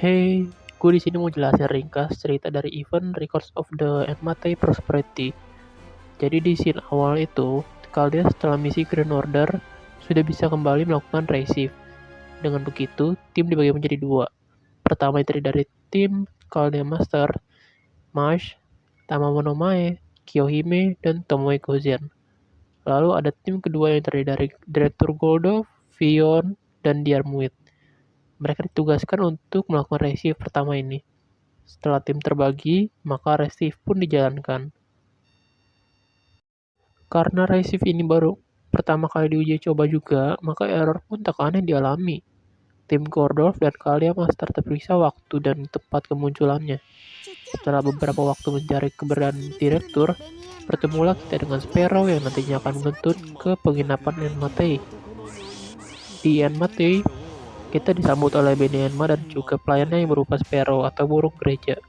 Hey, gue di sini mau jelasin ringkas cerita dari event Records of the Enmate Prosperity. Jadi di scene awal itu, Caldea setelah misi Grand Order sudah bisa kembali melakukan reshift. Dengan begitu, tim dibagi menjadi dua. Pertama terdiri dari tim Caldea Master, Mash, Tamamono Mae, Kyohime, dan Tomoe Gozen. Lalu ada tim kedua yang terdiri dari Direktur Goldo, Vion, dan Diarmuid. Mereka ditugaskan untuk melakukan reshift pertama ini. Setelah tim terbagi, maka reshift pun dijalankan. Karena reshift ini baru pertama kali diuji coba juga, maka error pun tak aneh dialami. Tim Gordolf dan Kalia Master terperiksa waktu dan tempat kemunculannya. Setelah beberapa waktu mencari keberadaan direktur, bertemulah kita dengan Sparrow yang nantinya akan menuntut ke penginapan Enmate. Di Enmate, kita disambut oleh Benny Enma dan juga pelayannya yang berupa Sparrow atau burung gereja.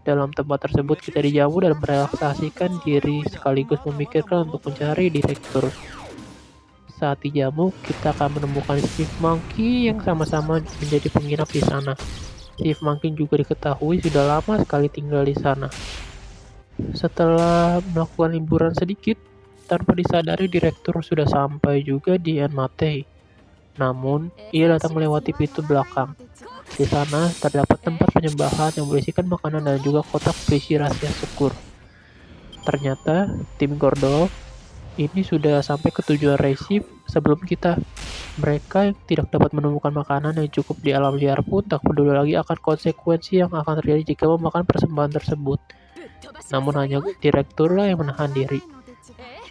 Dalam tempat tersebut kita dijamu dan merelaksasikan diri sekaligus memikirkan untuk mencari direktur. Saat dijamu, kita akan menemukan Steve Monkey yang sama-sama menjadi penginap di sana. Steve Monkey juga diketahui sudah lama sekali tinggal di sana. Setelah melakukan liburan sedikit, tanpa disadari direktur sudah sampai juga di Enmate. Namun, ia datang melewati pintu belakang. Di sana terdapat tempat penyembahan yang berisikan makanan dan juga kotak berisi rahasia syukur. Ternyata tim Gordolf ini sudah sampai ke tujuan reshift sebelum kita. Mereka yang tidak dapat menemukan makanan yang cukup di alam liar pun tak peduli lagi akan konsekuensi yang akan terjadi jika memakan persembahan tersebut. Namun hanya direkturlah yang menahan diri.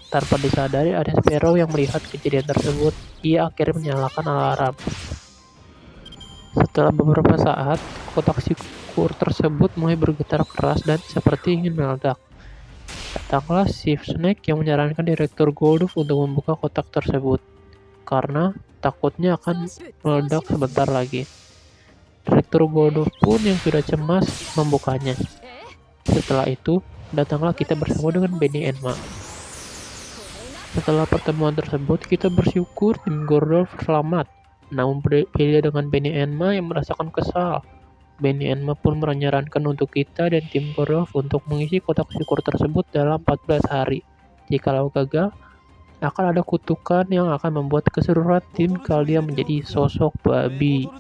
Tanpa disadari ada Sparrow yang melihat kejadian tersebut. Ia akhirnya menyalakan alarm. Setelah beberapa saat, kotak syukur tersebut mulai bergetar keras dan seperti ingin meledak. Datanglah Chief Snake yang menyarankan Direktur Golduf untuk membuka kotak tersebut, karena takutnya akan meledak sebentar lagi. Direktur Golduf pun yang sudah cemas membukanya. Setelah itu, datanglah kita bersama dengan Benny Enma. Setelah pertemuan tersebut, kita bersyukur tim Gordolf selamat. Namun berbeda dengan Benny Enma yang merasakan kesal. Benny Enma pun menyarankan untuk kita dan tim Gordolf untuk mengisi kotak syukur tersebut dalam 14 hari. Jikalau gagal, akan ada kutukan yang akan membuat keseluruhan tim Caldea menjadi sosok babi.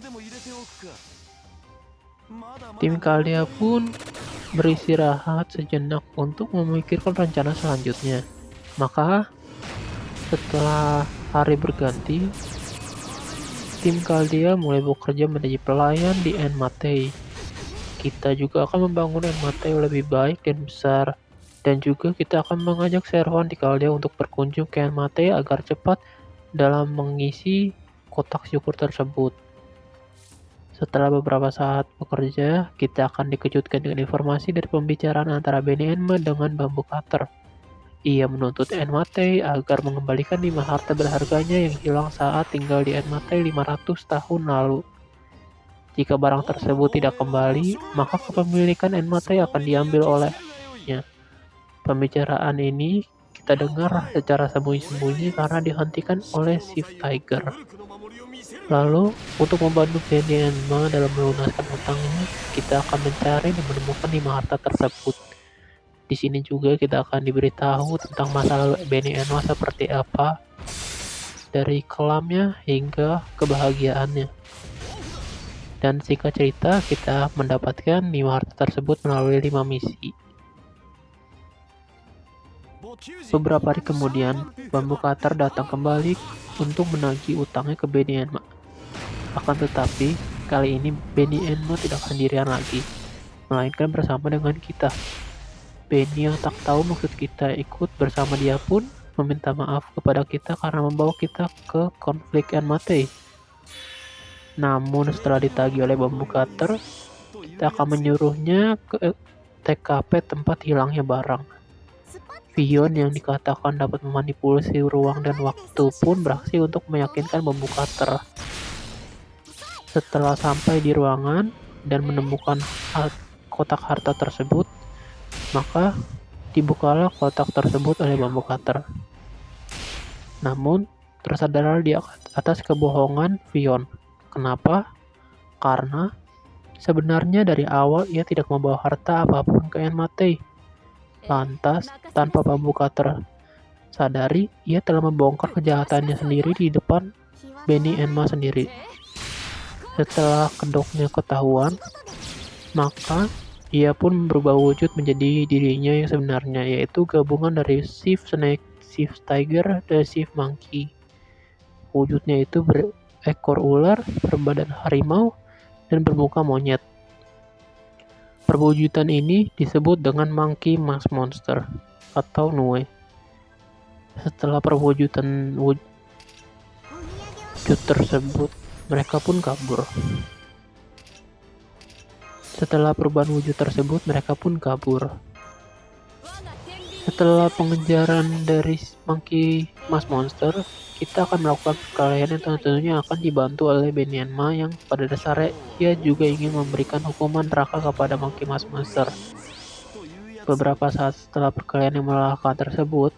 Tim Caldea pun beristirahat sejenak untuk memikirkan rencana selanjutnya. Maka, setelah hari berganti, tim Caldea mulai bekerja menjadi pelayan di Enmate. Kita juga akan membangun Enmate lebih baik dan besar. Dan juga kita akan mengajak Servan di Caldea untuk berkunjung ke Enmate agar cepat dalam mengisi kotak syukur tersebut. Setelah beberapa saat bekerja, kita akan dikejutkan dengan informasi dari pembicaraan antara Benny Enma dengan Bambu Cutter. Ia menuntut Enmate agar mengembalikan 5 harta berharganya yang hilang saat tinggal di Enmate 500 tahun lalu. Jika barang tersebut tidak kembali, maka kepemilikan Enmate akan diambil olehnya. Pembicaraan ini kita dengar secara sembunyi-sembunyi karena dihentikan oleh Chief Tiger. Lalu, untuk membantu Benny Enma dalam melunaskan hutangnya, kita akan mencari dan menemukan 5 harta tersebut. Di sini juga kita akan diberitahu tentang masa lalu Benny Enma seperti apa, dari kelamnya hingga kebahagiaannya. Dan singkat cerita, kita mendapatkan 5 harta tersebut melalui 5 misi. Beberapa hari kemudian, Bambu Cutter datang kembali untuk menagih utangnya ke Benny Enma. Akan tetapi, kali ini Benny Enma tidak sendirian lagi, melainkan bersama dengan kita. Benny yang tak tahu maksud kita ikut bersama dia pun meminta maaf kepada kita karena membawa kita ke konflik Enmate. Namun setelah ditagih oleh Bambu Cutter, kita akan menyuruhnya ke TKP tempat hilangnya barang. Vion yang dikatakan dapat memanipulasi ruang dan waktu pun beraksi untuk meyakinkan Bambu Cutter. Setelah sampai di ruangan dan menemukan kotak harta tersebut, maka dibukalah kotak tersebut oleh Bambu Cutter. Namun, tersadarlah di atas kebohongan Vion. Kenapa? Karena Sebenarnya dari awal ia tidak membawa harta apapun ke Enmate. Lantas, tanpa pembuka tersadari, ia telah membongkar kejahatannya sendiri di depan Benny Enma sendiri. Setelah kedoknya ketahuan, maka ia pun berubah wujud menjadi dirinya yang sebenarnya, yaitu gabungan dari Chief Snake, Chief Tiger, dan Chief Monkey. Wujudnya itu berekor ular, berbadan harimau, dan bermuka monyet. Perwujudan ini disebut dengan Monkey Mask Monster atau Nue. Setelah perwujudan wujud tersebut, mereka pun kabur. Setelah perubahan wujud tersebut, mereka pun kabur. Setelah pengejaran dari Monkey Mask Monster, kita akan melakukan perkelahian yang tentunya akan dibantu oleh Benny Enma yang pada dasarnya ia juga ingin memberikan hukuman neraka kepada Monkey Mask Monster. Beberapa saat setelah perkelahian yang melelahkan tersebut,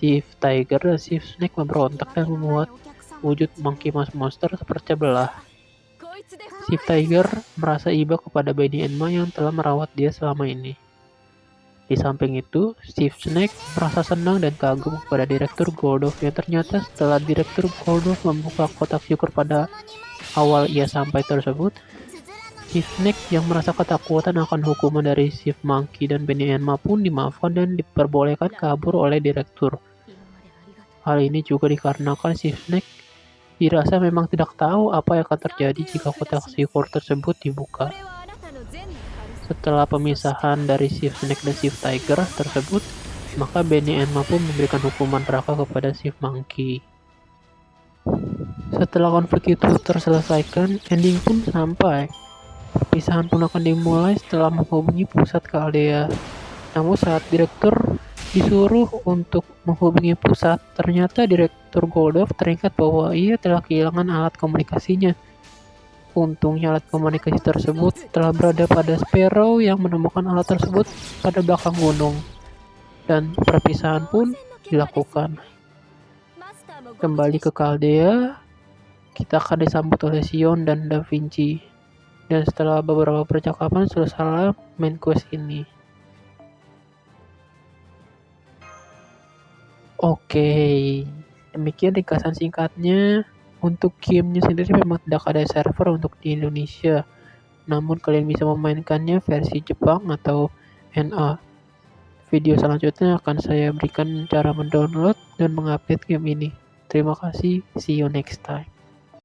Chief Tiger dan Chief Snake memberontak dan membuat wujud Monkey Mask Monster terpecah belah. Chief Tiger merasa iba kepada Benny Enma yang telah merawat dia selama ini. Di samping itu, Chief Snake merasa senang dan kagum kepada Direktur Goldov yang ternyata setelah Direktur Goldov membuka kotak syukur pada awal ia sampai tersebut, Chief Snake yang merasa ketakutan akan hukuman dari Chief Monkey dan Benny Enma pun dimaafkan dan diperbolehkan kabur oleh Direktur. Hal ini juga dikarenakan Chief Snake dirasa memang tidak tahu apa yang akan terjadi jika kotak syukur tersebut dibuka. Setelah pemisahan dari Chief Snake dan Chief Tiger tersebut, maka Benny Enma pun memberikan hukuman neraka kepada Chief Monkey. Setelah konflik itu terselesaikan, ending pun sampai. Perpisahan pun akan dimulai setelah menghubungi pusat Caldea. Namun saat direktur disuruh untuk menghubungi pusat, ternyata Direktur Goldov teringat bahwa ia telah kehilangan alat komunikasinya. Untungnya alat komunikasi tersebut telah berada pada Sparrow yang menemukan alat tersebut pada belakang gunung. Dan perpisahan pun dilakukan. Kembali ke Caldea, kita akan disambut oleh Sion dan Da Vinci. Dan setelah beberapa percakapan, selesailah main quest ini. Oke, demikian ringkasan singkatnya. Untuk gamenya sendiri memang tidak ada server untuk di Indonesia. Namun kalian bisa memainkannya versi Jepang atau NA. Video selanjutnya akan saya berikan cara mendownload dan mengupdate game ini. Terima kasih, see you next time.